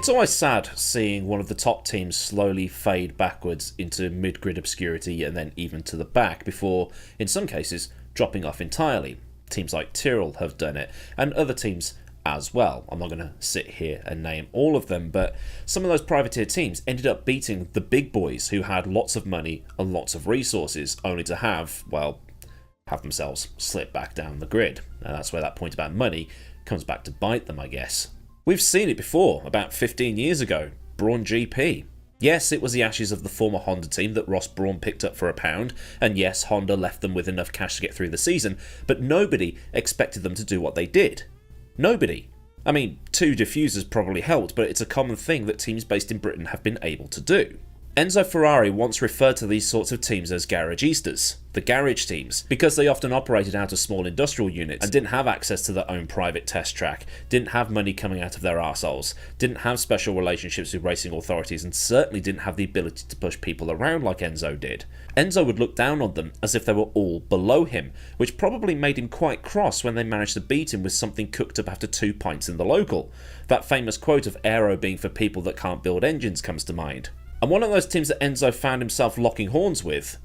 It's always sad seeing one of the top teams slowly fade backwards into mid-grid obscurity and then even to the back before, in some cases, dropping off entirely. Teams like Tyrrell have done it, and other teams as well. I'm not going to sit here and name all of them, but some of those privateer teams ended up beating the big boys who had lots of money and lots of resources, only to have themselves slip back down the grid. And that's where that point about money comes back to bite them, I guess. We've seen it before, about 15 years ago, Brawn GP. Yes, it was the ashes of the former Honda team that Ross Brawn picked up for £1, and yes, Honda left them with enough cash to get through the season, but nobody expected them to do what they did. Nobody. I mean, 2 diffusers probably helped, but it's a common thing that teams based in Britain have been able to do. Enzo Ferrari once referred to these sorts of teams as garagistas, the garage teams, because they often operated out of small industrial units and didn't have access to their own private test track, didn't have money coming out of their arseholes, didn't have special relationships with racing authorities, and certainly didn't have the ability to push people around like Enzo did. Enzo would look down on them as if they were all below him, which probably made him quite cross when they managed to beat him with something cooked up after 2 pints in the local. That famous quote of aero being for people that can't build engines comes to mind. And one of those teams that Enzo found himself locking horns with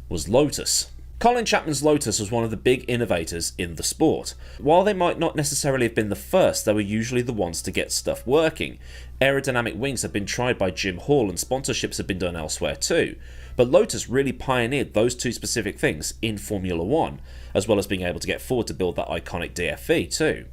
was Lotus. Colin Chapman's Lotus was one of the big innovators in the sport. While they might not necessarily have been the first, they were usually the ones to get stuff working. Aerodynamic wings have been tried by Jim Hall and sponsorships have been done elsewhere too. But Lotus really pioneered those 2 specific things in Formula 1, as well as being able to get forward to build that iconic DFV too.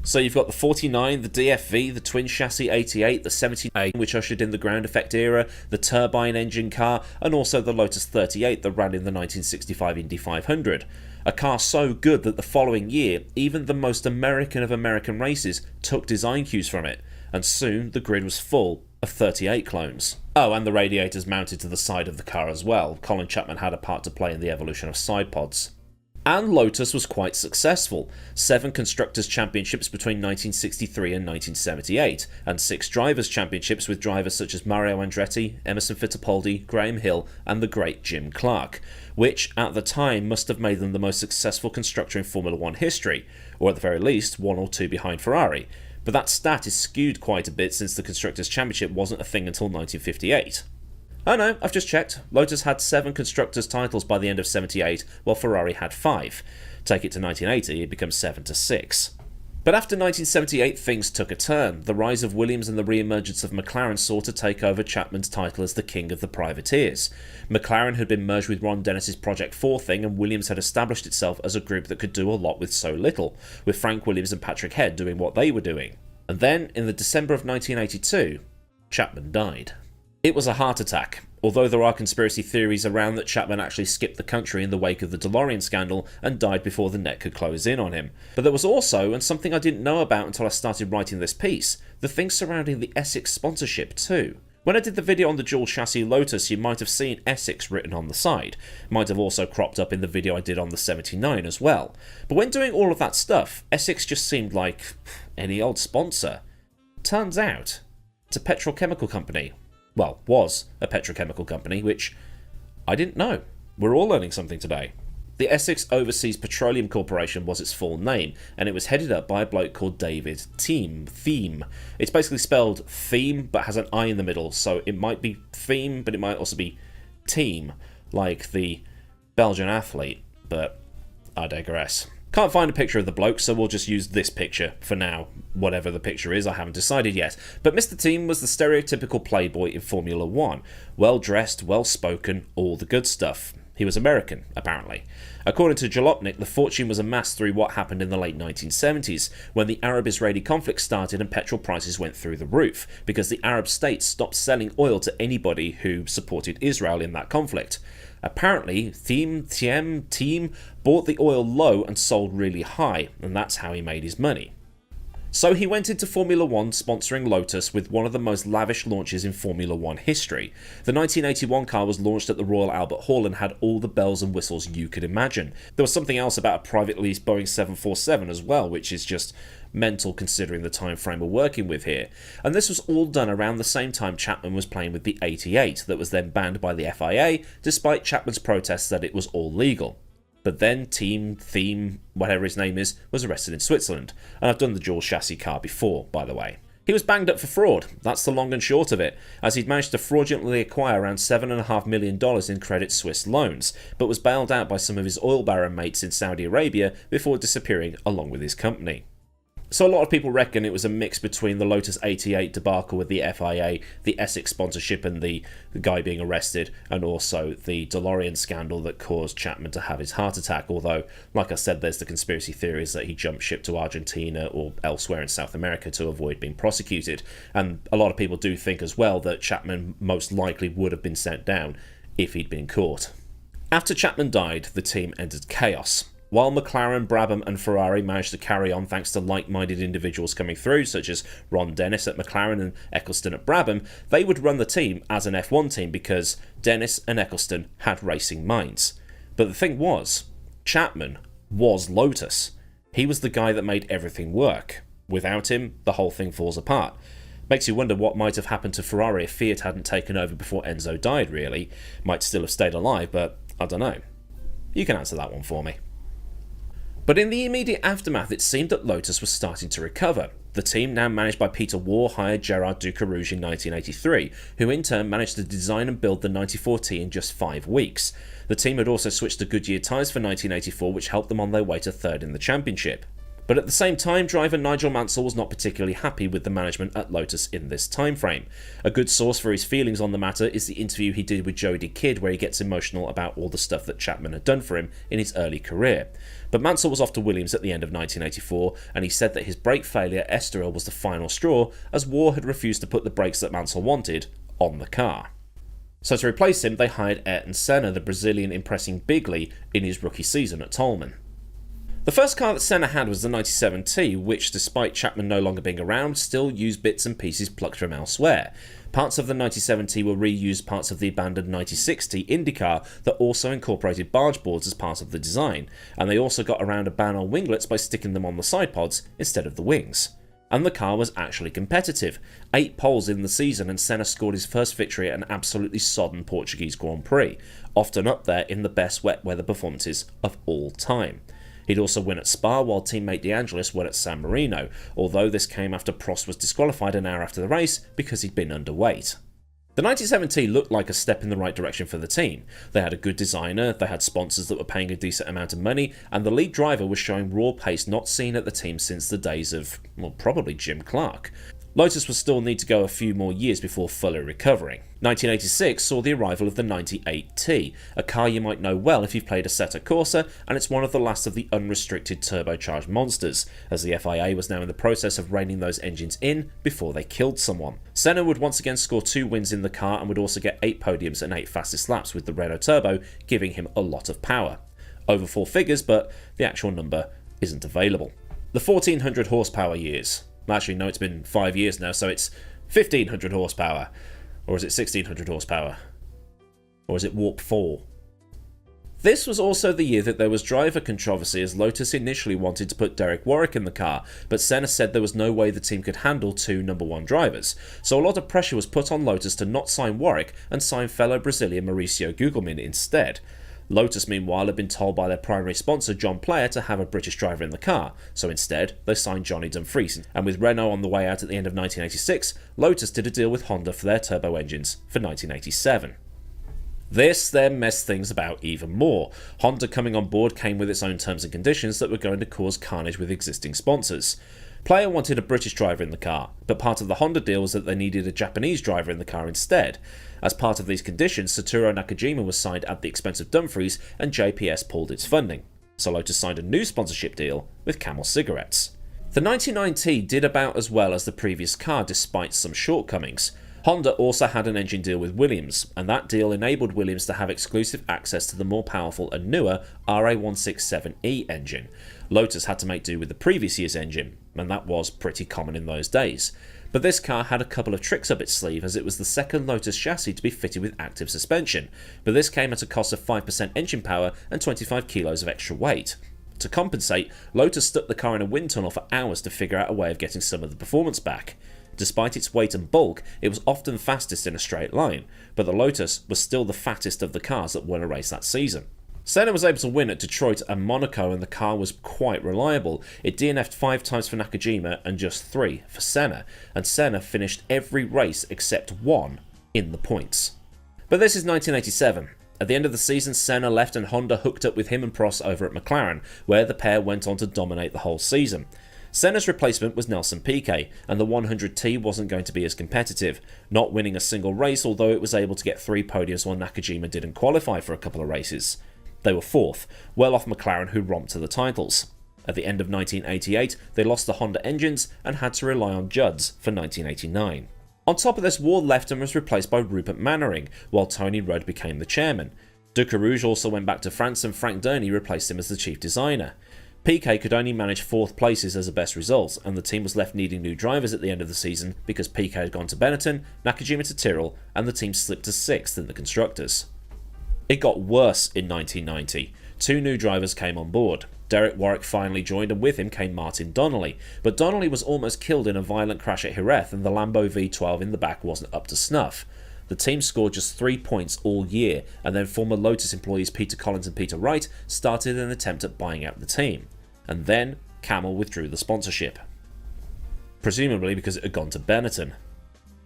So you've got the 49, the DFV, the twin chassis 88, the 78 which ushered in the ground effect era, the turbine engine car, and also the Lotus 38 that ran in the 1965 Indy 500. A car so good that the following year, even the most American of American races took design cues from it, and soon the grid was full of 38 clones. Oh, and the radiators mounted to the side of the car as well. Colin Chapman had a part to play in the evolution of side pods. And Lotus was quite successful. 7 Constructors' Championships between 1963 and 1978, and 6 Drivers' Championships with drivers such as Mario Andretti, Emerson Fittipaldi, Graham Hill, and the great Jim Clark, which at the time must have made them the most successful constructor in Formula 1 history, or at the very least 1 or 2 behind Ferrari. But that stat is skewed quite a bit since the Constructors' Championship wasn't a thing until 1958. Oh no, I've just checked. Lotus had 7 Constructors' titles by the end of 78, while Ferrari had 5. Take it to 1980, it becomes 7-6. But after 1978, things took a turn. The rise of Williams and the re-emergence of McLaren saw to take over Chapman's title as the king of the privateers. McLaren had been merged with Ron Dennis's Project 4 thing, and Williams had established itself as a group that could do a lot with so little, with Frank Williams and Patrick Head doing what they were doing. And then, in the December of 1982, Chapman died. It was a heart attack, although there are conspiracy theories around that Chapman actually skipped the country in the wake of the DeLorean scandal and died before the net could close in on him. But there was also, and something I didn't know about until I started writing this piece, the thing surrounding the Essex sponsorship too. When I did the video on the dual chassis Lotus, you might have seen Essex written on the side. Might have also cropped up in the video I did on the 79 as well. But when doing all of that stuff, Essex just seemed like any old sponsor. Turns out, it's a petrochemical company. Well, was a petrochemical company, which I didn't know. We're all learning something today. The Essex Overseas Petroleum Corporation was its full name, and it was headed up by a bloke called David Thiem. It's basically spelled theme, but has an I in the middle, so it might be theme, but it might also be team, like the Belgian athlete, but I digress. Can't find a picture of the bloke, so we'll just use this picture for now. Whatever the picture is, I haven't decided yet. But Mr. Thiem was the stereotypical playboy in Formula 1. Well-dressed, well-spoken, all the good stuff. He was American, apparently. According to Jalopnik, the fortune was amassed through what happened in the late 1970s, when the Arab-Israeli conflict started and petrol prices went through the roof, because the Arab states stopped selling oil to anybody who supported Israel in that conflict. Apparently, Thiem bought the oil low and sold really high, and that's how he made his money. So he went into Formula 1 sponsoring Lotus with one of the most lavish launches in Formula 1 history. The 1981 car was launched at the Royal Albert Hall and had all the bells and whistles you could imagine. There was something else about a private leased Boeing 747 as well, which is just mental considering the time frame we're working with here. And this was all done around the same time Chapman was playing with the 88 that was then banned by the FIA, despite Chapman's protests that it was all legal. But then Thiem, whatever his name is, was arrested in Switzerland. And I've done the dual chassis car before, by the way. He was banged up for fraud, that's the long and short of it, as he'd managed to fraudulently acquire around $7.5 million in Credit Suisse loans, but was bailed out by some of his oil baron mates in Saudi Arabia before disappearing along with his company. So a lot of people reckon it was a mix between the Lotus 88 debacle with the FIA, the Essex sponsorship and the guy being arrested, and also the DeLorean scandal that caused Chapman to have his heart attack, although, like I said, there's the conspiracy theories that he jumped ship to Argentina or elsewhere in South America to avoid being prosecuted, and a lot of people do think as well that Chapman most likely would have been sent down if he'd been caught. After Chapman died, the team entered chaos. While McLaren, Brabham and Ferrari managed to carry on thanks to like-minded individuals coming through, such as Ron Dennis at McLaren and Eccleston at Brabham, they would run the team as an F1 team because Dennis and Eccleston had racing minds. But the thing was, Chapman was Lotus. He was the guy that made everything work. Without him, the whole thing falls apart. Makes you wonder what might have happened to Ferrari if Fiat hadn't taken over before Enzo died, really. Might still have stayed alive, but I don't know. You can answer that one for me. But in the immediate aftermath, it seemed that Lotus was starting to recover. The team, now managed by Peter Waugh, hired Gerard Ducarouge in 1983, who in turn managed to design and build the 94T in just 5 weeks. The team had also switched to Goodyear tyres for 1984, which helped them on their way to third in the championship. But at the same time, driver Nigel Mansell was not particularly happy with the management at Lotus in this time frame. A good source for his feelings on the matter is the interview he did with Jody Kidd, where he gets emotional about all the stuff that Chapman had done for him in his early career. But Mansell was off to Williams at the end of 1984, and he said that his brake failure at Estoril was the final straw, as Waugh had refused to put the brakes that Mansell wanted on the car. So to replace him, they hired Ayrton Senna, the Brazilian, impressing bigly in his rookie season at Tolman. The first car that Senna had was the 97T, which, despite Chapman no longer being around, still used bits and pieces plucked from elsewhere. Parts of the 97T were reused parts of the abandoned 96T IndyCar that also incorporated barge boards as part of the design, and they also got around a ban on winglets by sticking them on the side pods instead of the wings. And the car was actually competitive. 8 poles in the season, and Senna scored his first victory at an absolutely sodden Portuguese Grand Prix, often up there in the best wet weather performances of all time. He'd also win at Spa, while teammate De Angelis won at San Marino, although this came after Prost was disqualified an hour after the race because he'd been underweight. The 97T looked like a step in the right direction for the team. They had a good designer, they had sponsors that were paying a decent amount of money, and the lead driver was showing raw pace not seen at the team since the days of, well, probably Jim Clark. Lotus would still need to go a few more years before fully recovering. 1986 saw the arrival of the 98T, a car you might know well if you've played Assetto Corsa, and it's one of the last of the unrestricted turbocharged monsters, as the FIA was now in the process of reining those engines in before they killed someone. Senna would once again score 2 wins in the car and would also get 8 podiums and 8 fastest laps, with the Renault Turbo giving him a lot of power. Over 4 figures, but the actual number isn't available. The 1400 horsepower years. Actually, no, it's been 5 years now, so it's 1500 horsepower. Or is it 1600 horsepower? Or is it Warp 4? This was also the year that there was driver controversy, as Lotus initially wanted to put Derek Warwick in the car, but Senna said there was no way the team could handle 2 number 1 drivers, so a lot of pressure was put on Lotus to not sign Warwick and sign fellow Brazilian Mauricio Gugelmin instead. Lotus, meanwhile, had been told by their primary sponsor John Player to have a British driver in the car, so instead they signed Johnny Dumfries, and with Renault on the way out at the end of 1986, Lotus did a deal with Honda for their turbo engines for 1987. This then messed things about even more. Honda coming on board came with its own terms and conditions that were going to cause carnage with existing sponsors. Player wanted a British driver in the car, but part of the Honda deal was that they needed a Japanese driver in the car instead. As part of these conditions, Satoru Nakajima was signed at the expense of Dumfries, and JPS pulled its funding. So Lotus signed a new sponsorship deal with Camel Cigarettes. The 99T did about as well as the previous car despite some shortcomings. Honda also had an engine deal with Williams, and that deal enabled Williams to have exclusive access to the more powerful and newer RA167E engine. Lotus had to make do with the previous year's engine, and that was pretty common in those days. But this car had a couple of tricks up its sleeve, as it was the second Lotus chassis to be fitted with active suspension, but this came at a cost of 5% engine power and 25 kilos of extra weight. To compensate, Lotus stuck the car in a wind tunnel for hours to figure out a way of getting some of the performance back. Despite its weight and bulk, it was often fastest in a straight line, but the Lotus was still the fattest of the cars that won a race that season. Senna was able to win at Detroit and Monaco, and the car was quite reliable. It DNF'd 5 times for Nakajima and just 3 for Senna, and Senna finished every race except 1 in the points. But this is 1987. At the end of the season, Senna left and Honda hooked up with him and Prost over at McLaren, where the pair went on to dominate the whole season. Senna's replacement was Nelson Piquet, and the 100T wasn't going to be as competitive, not winning a single race, although it was able to get 3 podiums while Nakajima didn't qualify for a couple of races. They were 4th, well off McLaren, who romped to the titles. At the end of 1988, they lost the Honda engines and had to rely on Judds for 1989. On top of this, Ward left and was replaced by Rupert Mannering, while Tony Rudd became the chairman. Ducarouge also went back to France, and Frank Durney replaced him as the chief designer. Piquet could only manage 4th places as a best result, and the team was left needing new drivers at the end of the season because Piquet had gone to Benetton, Nakajima to Tyrrell, and the team slipped to 6th in the Constructors. It got worse in 1990. 2 new drivers came on board. Derek Warwick finally joined, and with him came Martin Donnelly, but Donnelly was almost killed in a violent crash at Jerez, and the Lambo V12 in the back wasn't up to snuff. The team scored just 3 points all year, and then former Lotus employees Peter Collins and Peter Wright started an attempt at buying out the team. And then Camel withdrew the sponsorship, presumably because it had gone to Benetton.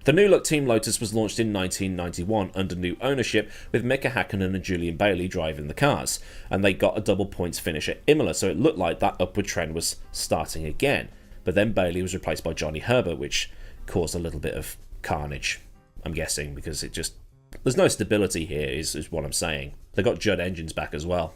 The new-look Team Lotus was launched in 1991 under new ownership, with Mika Hakkinen and Julian Bailey driving the cars, and they got a double points finish at Imola, so it looked like that upward trend was starting again. But then Bailey was replaced by Johnny Herbert, which caused a little bit of carnage, I'm guessing, because there's no stability here, is what I'm saying. They got Judd engines back as well.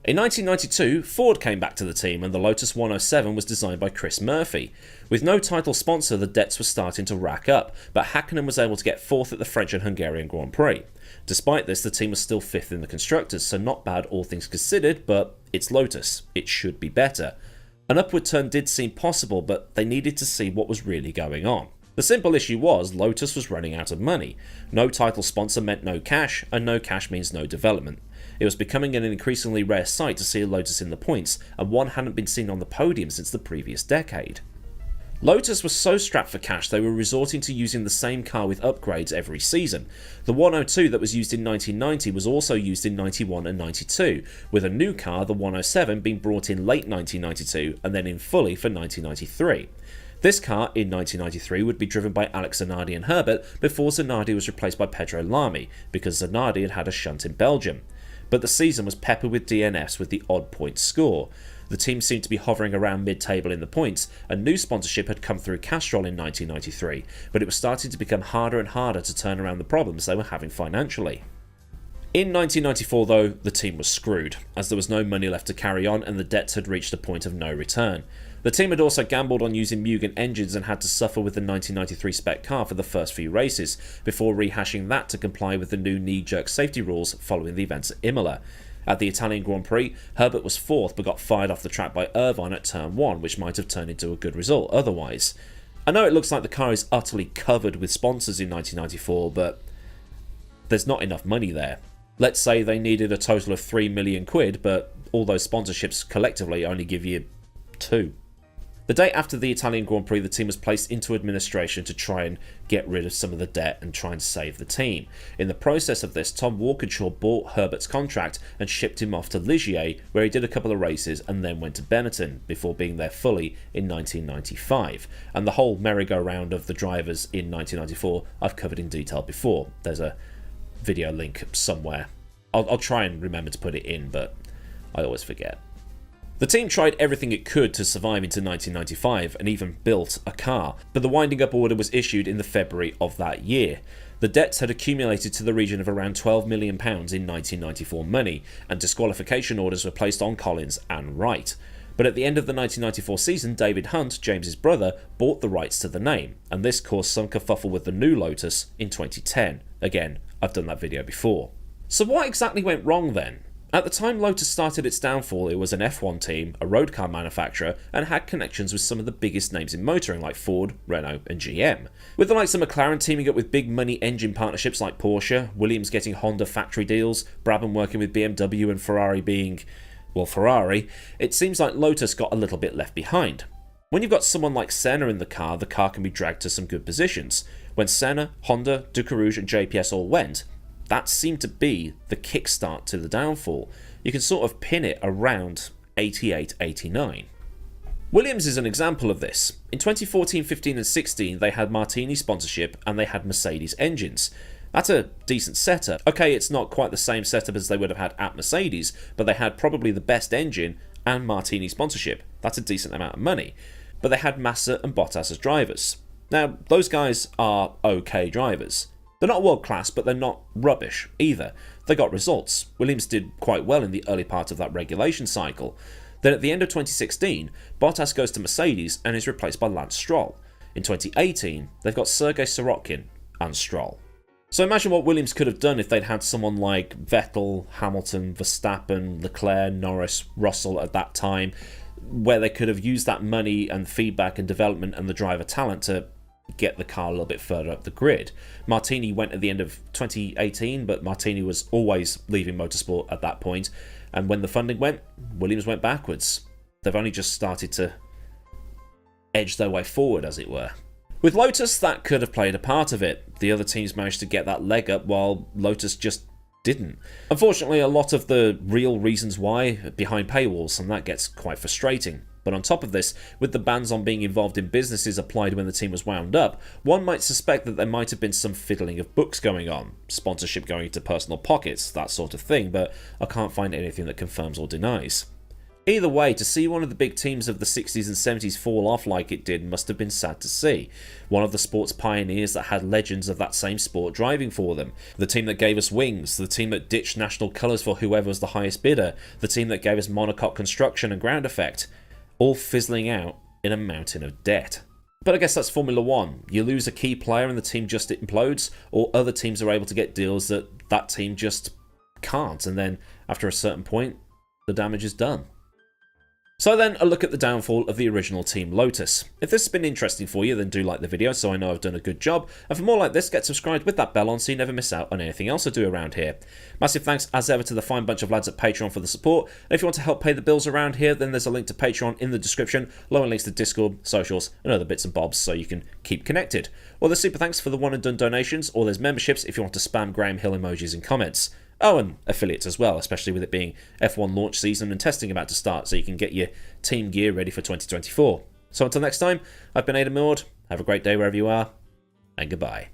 In 1992, Ford came back to the team, and the Lotus 107 was designed by Chris Murphy. With no title sponsor, the debts were starting to rack up, but Hakkinen was able to get 4th at the French and Hungarian Grand Prix. Despite this, the team was still 5th in the Constructors, so not bad all things considered, but it's Lotus. It should be better. An upward turn did seem possible, but they needed to see what was really going on. The simple issue was Lotus was running out of money. No title sponsor meant no cash, and no cash means no development. It was becoming an increasingly rare sight to see a Lotus in the points, and one hadn't been seen on the podium since the previous decade. Lotus was so strapped for cash they were resorting to using the same car with upgrades every season. The 102 that was used in 1990 was also used in 91 and 92, with a new car, the 107, being brought in late 1992 and then in fully for 1993. This car, in 1993, would be driven by Alex Zanardi and Herbert before Zanardi was replaced by Pedro Lamy, because Zanardi had had a shunt in Belgium. But the season was peppered with DNFs with the odd point score. The team seemed to be hovering around mid-table in the points, and new sponsorship had come through Castrol in 1993, but it was starting to become harder and harder to turn around the problems they were having financially. In 1994, though, the team was screwed, as there was no money left to carry on and the debts had reached a point of no return. The team had also gambled on using Mugen engines and had to suffer with the 1993 spec car for the first few races, before rehashing that to comply with the new knee-jerk safety rules following the events at Imola. At the Italian Grand Prix, Herbert was 4th but got fired off the track by Irvine at turn 1, which might have turned into a good result otherwise. I know it looks like the car is utterly covered with sponsors in 1994, but there's not enough money there. Let's say they needed a total of 3 million quid, but all those sponsorships collectively only give you 2. The day after the Italian Grand Prix, the team was placed into administration to try and get rid of some of the debt and try and save the team. In the process of this, Tom Walkinshaw bought Herbert's contract and shipped him off to Ligier, where he did a couple of races and then went to Benetton, before being there fully in 1995. And the whole merry-go-round of the drivers in 1994 I've covered in detail before. There's a video link somewhere. I'll try and remember to put it in, but I always forget. The team tried everything it could to survive into 1995 and even built a car, but the winding up order was issued in the February of that year. The debts had accumulated to the region of around £12 million in 1994 money, and disqualification orders were placed on Collins and Wright. But at the end of the 1994 season, David Hunt, James's brother, bought the rights to the name, and this caused some kerfuffle with the new Lotus in 2010. Again, I've done that video before. So what exactly went wrong then? At the time Lotus started its downfall, it was an F1 team, a road car manufacturer, and had connections with some of the biggest names in motoring like Ford, Renault and GM. With the likes of McLaren teaming up with big money engine partnerships like Porsche, Williams getting Honda factory deals, Brabham working with BMW and Ferrari being, well, Ferrari, it seems like Lotus got a little bit left behind. When you've got someone like Senna in the car can be dragged to some good positions. When Senna, Honda, Ducarouge and JPS all went, that seemed to be the kickstart to the downfall. you can sort of pin it around 88, 89. Williams is an example of this. In 2014, 15 and 16 they had Martini sponsorship and they had Mercedes engines. That's a decent setup. Okay, it's not quite the same setup as they would have had at Mercedes, but they had probably the best engine and Martini sponsorship. That's a decent amount of money. But they had Massa and Bottas as drivers. Now, those guys are okay drivers. They're not world class, but they're not rubbish either. They got results. Williams did quite well in the early part of that regulation cycle. Then at the end of 2016, Bottas goes to Mercedes and is replaced by Lance Stroll. In 2018, they've got Sergei Sorokin and Stroll. So imagine what Williams could have done if they'd had someone like Vettel, Hamilton, Verstappen, Leclerc, Norris, Russell at that time, where they could have used that money and feedback and development and the driver talent to get the car a little bit further up the grid. Martini went at the end of 2018, but Martini was always leaving motorsport at that point, and when the funding went, Williams went backwards. They've only just started to edge their way forward, as it were. With Lotus, that could have played a part of it. The other teams managed to get that leg up while Lotus just didn't. Unfortunately, a lot of the real reasons why are behind paywalls, and that gets quite frustrating. But on top of this, with the bans on being involved in businesses applied when the team was wound up, one might suspect that there might have been some fiddling of books going on, sponsorship going into personal pockets, that sort of thing, but I can't find anything that confirms or denies. Either way, to see one of the big teams of the 60s and 70s fall off like it did must have been sad to see. One of the sports pioneers that had legends of that same sport driving for them. The team that gave us wings, the team that ditched national colours for whoever was the highest bidder, the team that gave us monocoque construction and ground effect, all fizzling out in a mountain of debt. But I guess that's Formula One. You lose a key player and the team just implodes, or other teams are able to get deals that that team just can't, and then after a certain point, the damage is done. So then, a look at the downfall of the original Team Lotus. If this has been interesting for you, then do like the video so I know I've done a good job, and for more like this, get subscribed with that bell on so you never miss out on anything else I do around here. Massive thanks as ever to the fine bunch of lads at Patreon for the support, and if you want to help pay the bills around here, then there's a link to Patreon in the description, along with links to Discord, socials, and other bits and bobs so you can keep connected. Or there's super thanks for the one and done donations, or there's memberships if you want to spam Graham Hill emojis in comments. Oh, and affiliates as well, especially with it being F1 launch season and testing about to start, so you can get your team gear ready for 2024. So until next time, I've been Millward. Have a great day wherever you are, and goodbye.